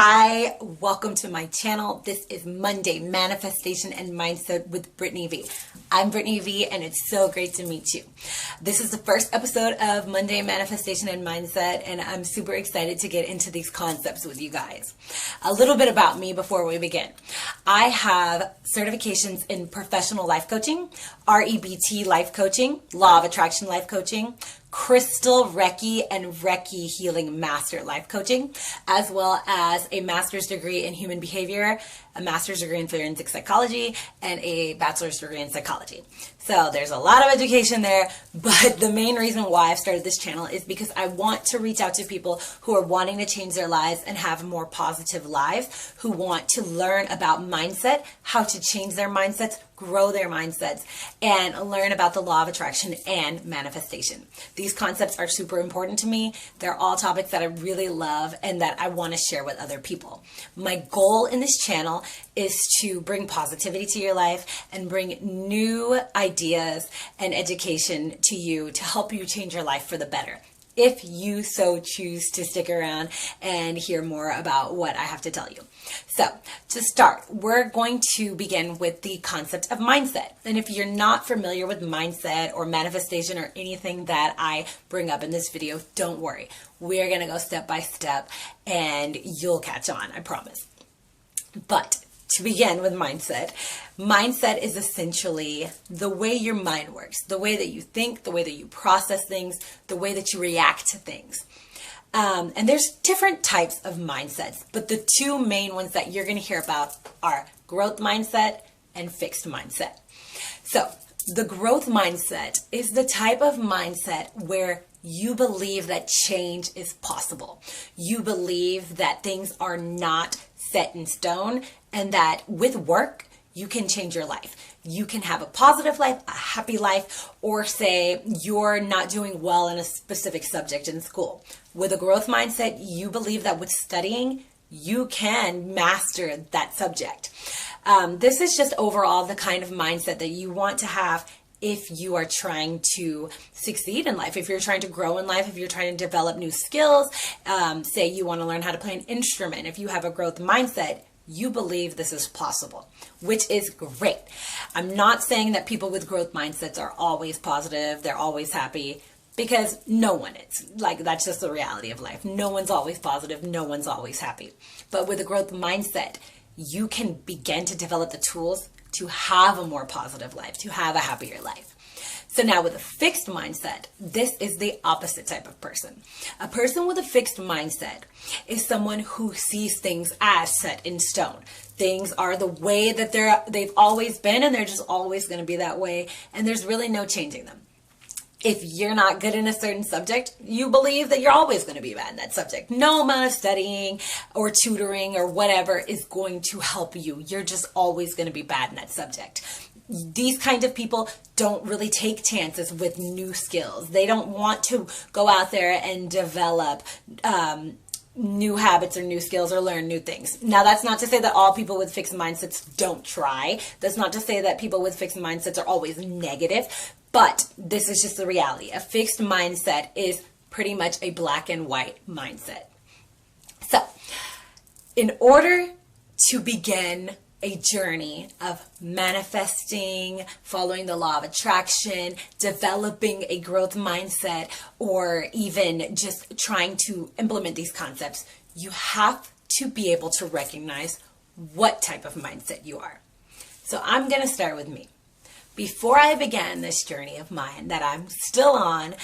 Hi, welcome to my channel. This is Monday Manifestation and Mindset with Brittany V. I'm Brittany V and it's so great to meet you. This is the first episode of Monday Manifestation and Mindset and I'm super excited to get into these concepts with you guys. A little bit about me before we begin. I have certifications in professional life coaching, REBT life coaching, law of attraction life coaching, Crystal Reiki and Reiki Healing Master Life Coaching, as well as a master's degree in human behavior, a master's degree in forensic psychology, and a bachelor's degree in psychology. So there's a lot of education there, but the main reason why I've started this channel is because I want to reach out to people who are wanting to change their lives and have more positive lives, who want to learn about mindset, how to change their mindsets, grow their mindsets, and learn about the law of attraction and manifestation. These concepts are super important to me. They're all topics that I really love and that I want to share with other people. My goal in this channel is to bring positivity to your life and bring new ideas and education to you to help you change your life for the better, if you so choose to stick around and hear more about what I have to tell you. So to start, we're going to begin with the concept of mindset. And if you're not familiar with mindset or manifestation or anything that I bring up in this video, don't worry. We're going to go step by step and you'll catch on, I promise. But to begin with mindset, mindset is essentially the way your mind works, the way that you think, the way that you process things, the way that you react to things. And there's different types of mindsets, but the two main ones that you're going to hear about are growth mindset and fixed mindset. So the growth mindset is the type of mindset where you believe that change is possible. You believe that things are not set in stone and that with work, you can change your life. You can have a positive life, a happy life, or say you're not doing well in a specific subject in school. With a growth mindset, you believe that with studying, you can master that subject. This is just overall the kind of mindset that you want to have if you are trying to succeed in life, if you're trying to grow in life, if you're trying to develop new skills, say you want to learn how to play an instrument. If you have a growth mindset, you believe this is possible, which is great. I'm not saying that people with growth mindsets are always positive, they're always happy, because no one is. Like, that's just the reality of life. No one's always positive, no one's always happy. But with a growth mindset, you can begin to develop the tools to have a more positive life, to have a happier life. So now with a fixed mindset, this is the opposite type of person. A person with a fixed mindset is someone who sees things as set in stone. Things are the way that they've always been and they're just always going to be that way and there's really no changing them. If you're not good in a certain subject, you believe that you're always going to be bad in that subject. No amount of studying or tutoring or whatever is going to help you. You're just always going to be bad in that subject. These kind of people don't really take chances with new skills. They don't want to go out there and develop new habits or new skills or learn new things. Now, that's not to say that all people with fixed mindsets don't try. That's not to say that people with fixed mindsets are always negative. But this is just the reality. A fixed mindset is pretty much a black and white mindset. So, in order to begin a journey of manifesting, following the law of attraction, developing a growth mindset, or even just trying to implement these concepts, you have to be able to recognize what type of mindset you are. So I'm going to start with me. Before I began this journey of mine that I'm still on,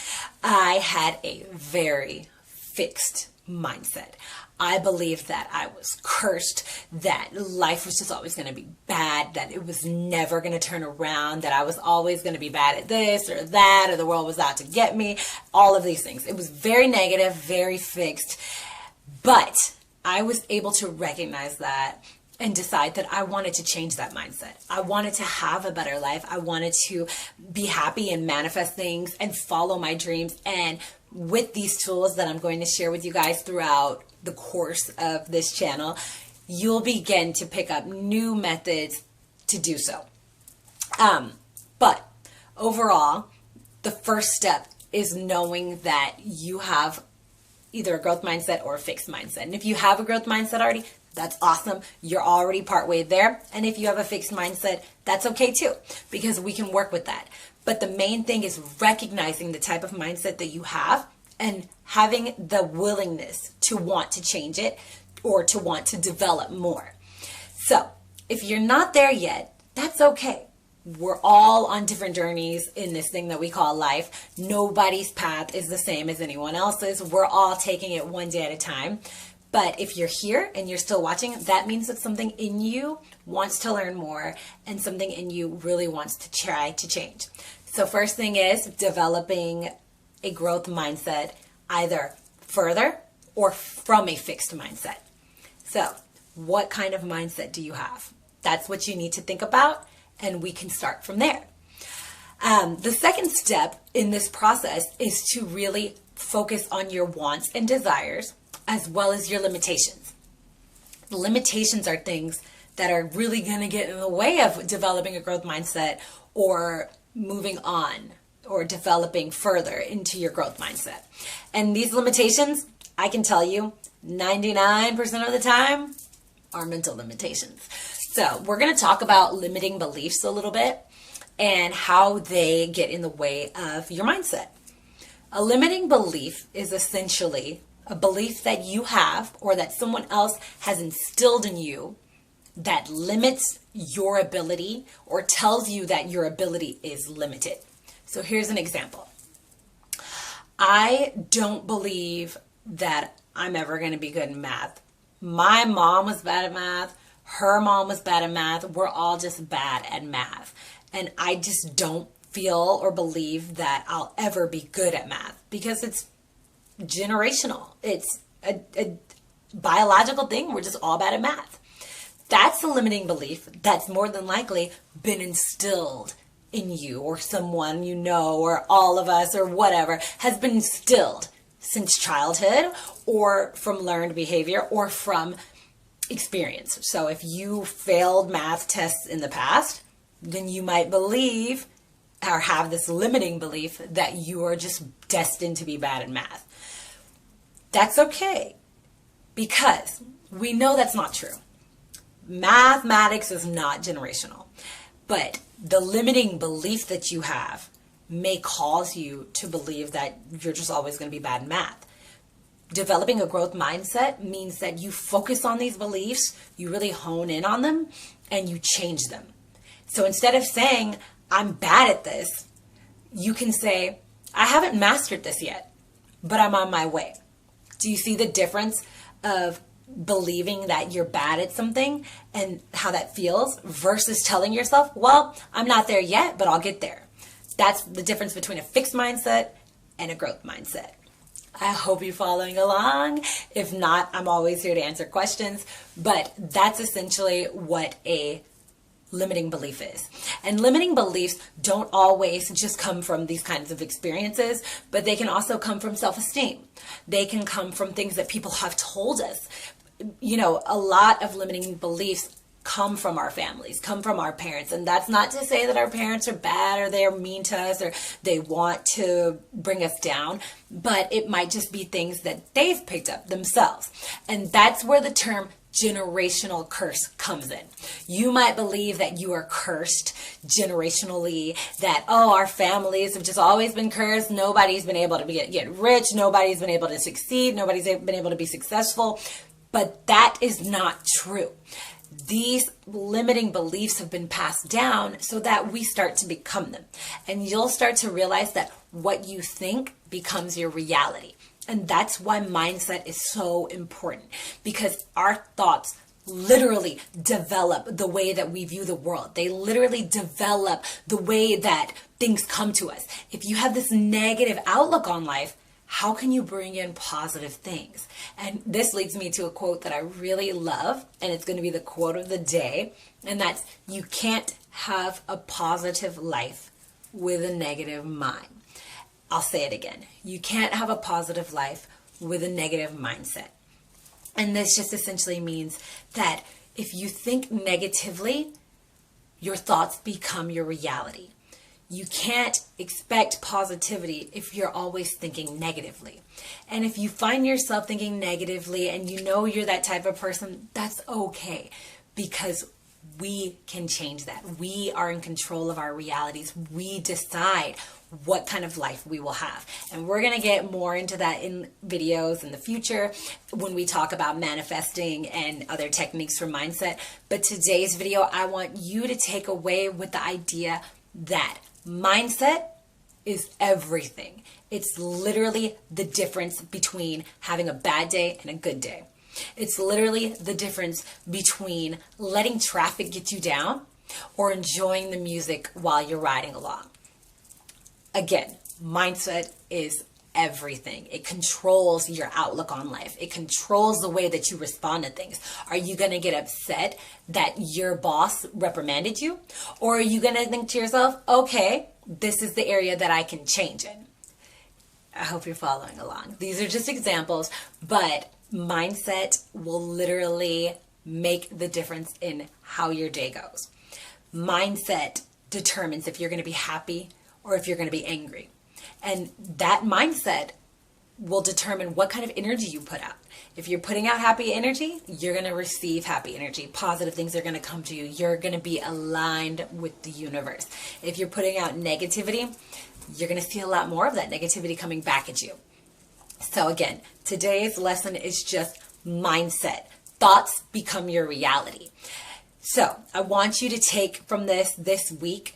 I had a very fixed mindset. I believed that I was cursed, that life was just always going to be bad, that it was never going to turn around, that I was always going to be bad at this or that, or the world was out to get me, all of these things. It was very negative, very fixed, but I was able to recognize that and decide that I wanted to change that mindset. I wanted to have a better life. I wanted to be happy and manifest things and follow my dreams. And with these tools that I'm going to share with you guys throughout the course of this channel, you'll begin to pick up new methods to do so. But overall, the first step is knowing that you have either a growth mindset or a fixed mindset. And if you have a growth mindset already, that's awesome. You're already partway there. And if you have a fixed mindset, that's okay too, because we can work with that. But the main thing is recognizing the type of mindset that you have and having the willingness to want to change it or to want to develop more. So if you're not there yet, that's okay. We're all on different journeys in this thing that we call life. Nobody's path is the same as anyone else's. We're all taking it one day at a time. But if you're here and you're still watching, that means that something in you wants to learn more and something in you really wants to try to change. So first thing is developing a growth mindset, either further or from a fixed mindset. So what kind of mindset do you have? That's what you need to think about, and we can start from there. The second step in this process is to really focus on your wants and desires as well as your limitations. The limitations are things that are really going to get in the way of developing a growth mindset or moving on or developing further into your growth mindset. And these limitations, I can tell you, 99% of the time are mental limitations. So we're going to talk about limiting beliefs a little bit and how they get in the way of your mindset. A limiting belief is essentially a belief that you have or that someone else has instilled in you that limits your ability or tells you that your ability is limited. So here's an example. I don't believe that I'm ever going to be good in math. My mom was bad at math. Her mom was bad at math. We're all just bad at math. And I just don't feel or believe that I'll ever be good at math because it's generational. It's a biological thing. We're just all bad at math. That's a limiting belief that's more than likely been instilled in you or someone you know or all of us or whatever has been instilled since childhood or from learned behavior or from experience. So if you failed math tests in the past, then you might believe or have this limiting belief that you are just destined to be bad at math. That's okay, because we know that's not true. Mathematics is not generational, but the limiting belief that you have may cause you to believe that you're just always going to be bad in math. Developing a growth mindset means that you focus on these beliefs, you really hone in on them, and you change them. So instead of saying, I'm bad at this, you can say, I haven't mastered this yet, but I'm on my way. Do you see the difference of believing that you're bad at something and how that feels versus telling yourself, well, I'm not there yet, but I'll get there? That's the difference between a fixed mindset and a growth mindset. I hope you're following along. If not, I'm always here to answer questions, but that's essentially what a limiting belief is. And limiting beliefs don't always just come from these kinds of experiences, but they can also come from self-esteem. They can come from things that people have told us. You know, a lot of limiting beliefs come from our families, come from our parents. And that's not to say that our parents are bad or they're mean to us or they want to bring us down, but it might just be things that they've picked up themselves. And that's where the term generational curse comes in. You might believe that you are cursed generationally, that, oh, our families have just always been cursed. Nobody's been able to get rich. Nobody's been able to succeed. Nobody's been able to be successful. But that is not true. These limiting beliefs have been passed down so that we start to become them. And you'll start to realize that what you think becomes your reality. And that's why mindset is so important, because our thoughts literally develop the way that we view the world. They literally develop the way that things come to us. If you have this negative outlook on life, how can you bring in positive things? And this leads me to a quote that I really love, and it's going to be the quote of the day, and that's, you can't have a positive life with a negative mind. I'll say it again. You can't have a positive life with a negative mindset. And this just essentially means that if you think negatively, your thoughts become your reality. You can't expect positivity if you're always thinking negatively. And if you find yourself thinking negatively and you know you're that type of person, that's okay, because we can change that. We are in control of our realities. We decide what kind of life we will have. And we're going to get more into that in videos in the future when we talk about manifesting and other techniques for mindset. But today's video, I want you to take away with the idea that mindset is everything. It's literally the difference between having a bad day and a good day. It's literally the difference between letting traffic get you down or enjoying the music while you're riding along. Again, mindset is everything. It controls your outlook on life. It controls the way that you respond to things. Are you going to get upset that your boss reprimanded you? Or are you going to think to yourself, okay, this is the area that I can change in? I hope you're following along. These are just examples, but mindset will literally make the difference in how your day goes. Mindset determines if you're going to be happy or if you're going to be angry. And that mindset will determine what kind of energy you put out. If you're putting out happy energy, you're going to receive happy energy. Positive things are going to come to you. You're going to be aligned with the universe. If you're putting out negativity, you're going to see a lot more of that negativity coming back at you. So again, today's lesson is just mindset. Thoughts become your reality. So I want you to take from this week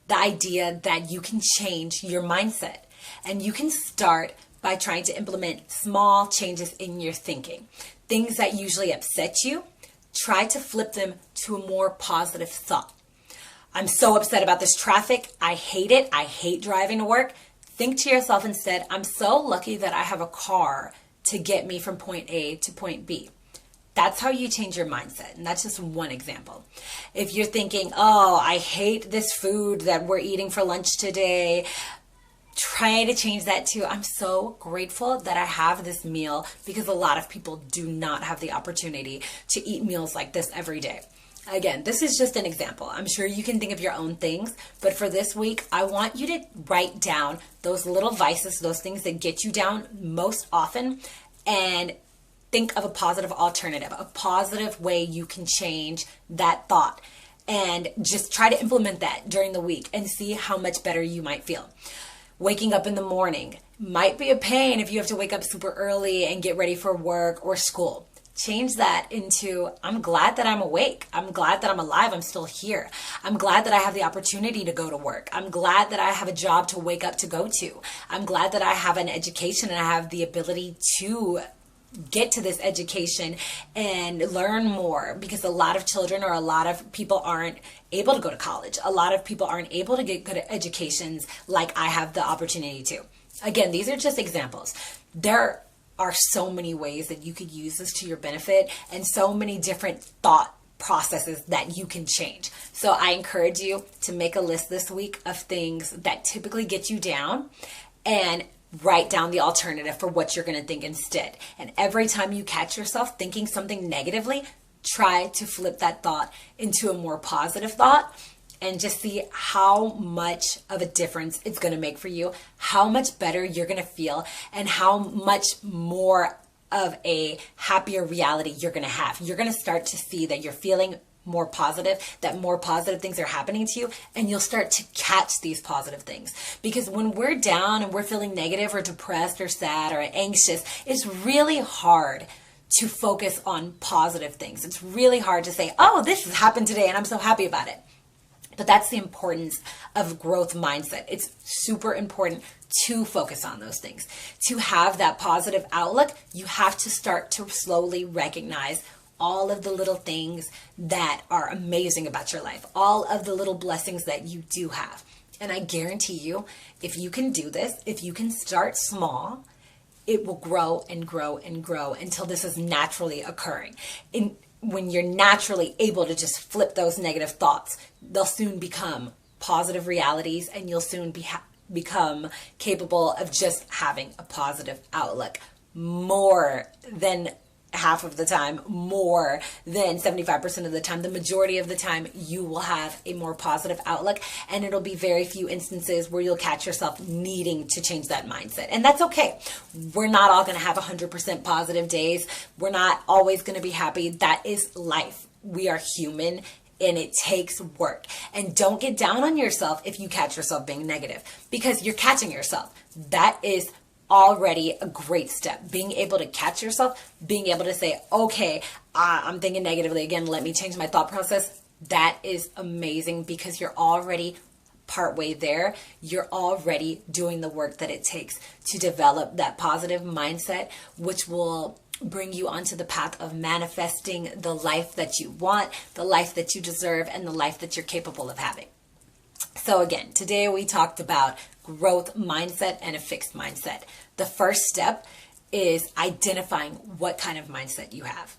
the idea that you can change your mindset, and you can start by trying to implement small changes in your thinking. Things that usually upset you, try to flip them to a more positive thought. I'm so upset about this traffic. I hate it. I hate driving to work. Think to yourself instead, I'm so lucky that I have a car to get me from point A to point B. That's how you change your mindset. And that's just one example. If you're thinking, oh, I hate this food that we're eating for lunch today, try to change that to, I'm so grateful that I have this meal, because a lot of people do not have the opportunity to eat meals like this every day. Again, this is just an example. I'm sure you can think of your own things, but for this week, I want you to write down those little vices, those things that get you down most often, and think of a positive alternative, a positive way you can change that thought, and just try to implement that during the week and see how much better you might feel. Waking up in the morning might be a pain if you have to wake up super early and get ready for work or school. Change that into, I'm glad that I'm awake. I'm glad that I'm alive. I'm still here. I'm glad that I have the opportunity to go to work. I'm glad that I have a job to wake up to go to. I'm glad that I have an education and I have the ability to get to this education and learn more, because a lot of children or a lot of people aren't able to go to college. A lot of people aren't able to get good educations like I have the opportunity to. Again, these are just examples. There are so many ways that you could use this to your benefit, and so many different thought processes that you can change. So I encourage you to make a list this week of things that typically get you down, and write down the alternative for what you're going to think instead. And every time you catch yourself thinking something negatively, try to flip that thought into a more positive thought, and just see how much of a difference it's going to make for you, how much better you're going to feel, and how much more of a happier reality you're going to have. You're going to start to see that you're feeling more positive, that more positive things are happening to you, and you'll start to catch these positive things. Because when we're down and we're feeling negative or depressed or sad or anxious, it's really hard to focus on positive things. It's really hard to say, oh, this has happened today and I'm so happy about it. But that's the importance of growth mindset. It's super important to focus on those things. To have that positive outlook, you have to start to slowly recognize all of the little things that are amazing about your life, all of the little blessings that you do have. And I guarantee you, if you can do this, if you can start small, it will grow and grow and grow until this is naturally occurring. When you're naturally able to just flip those negative thoughts, they'll soon become positive realities, and you'll soon become capable of just having a positive outlook more than half of the time, more than 75% of the time, the majority of the time, you will have a more positive outlook, and it'll be very few instances where you'll catch yourself needing to change that mindset. And that's okay. We're not all going to have 100% positive days. We're not always going to be happy. That is life. We are human, and it takes work. And don't get down on yourself if you catch yourself being negative, because you're catching yourself. That is already a great step. Being able to catch yourself, being able to say, okay, I'm thinking negatively again, let me change my thought process. That is amazing, because you're already partway there. You're already doing the work that it takes to develop that positive mindset, which will bring you onto the path of manifesting the life that you want, the life that you deserve, and the life that you're capable of having. So again, today we talked about growth mindset and a fixed mindset. The first step is identifying what kind of mindset you have.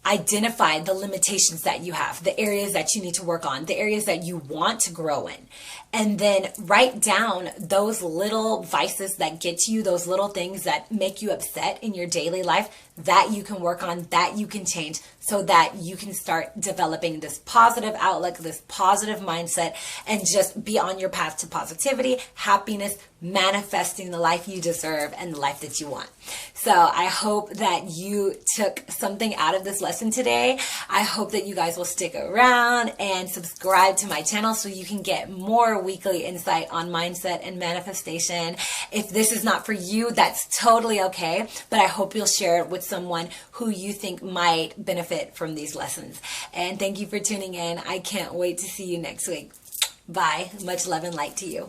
Identify the limitations that you have, the areas that you need to work on, the areas that you want to grow in. And then write down those little vices that get to you, those little things that make you upset in your daily life that you can work on, that you can change, so that you can start developing this positive outlook, this positive mindset, and just be on your path to positivity, happiness, manifesting the life you deserve and the life that you want. So I hope that you took something out of this lesson today. I hope that you guys will stick around and subscribe to my channel so you can get more weekly insight on mindset and manifestation. If this is not for you, that's totally okay, but I hope you'll share it with someone who you think might benefit from these lessons. And thank you for tuning in. I can't wait to see you next week. Bye. Much love and light to you.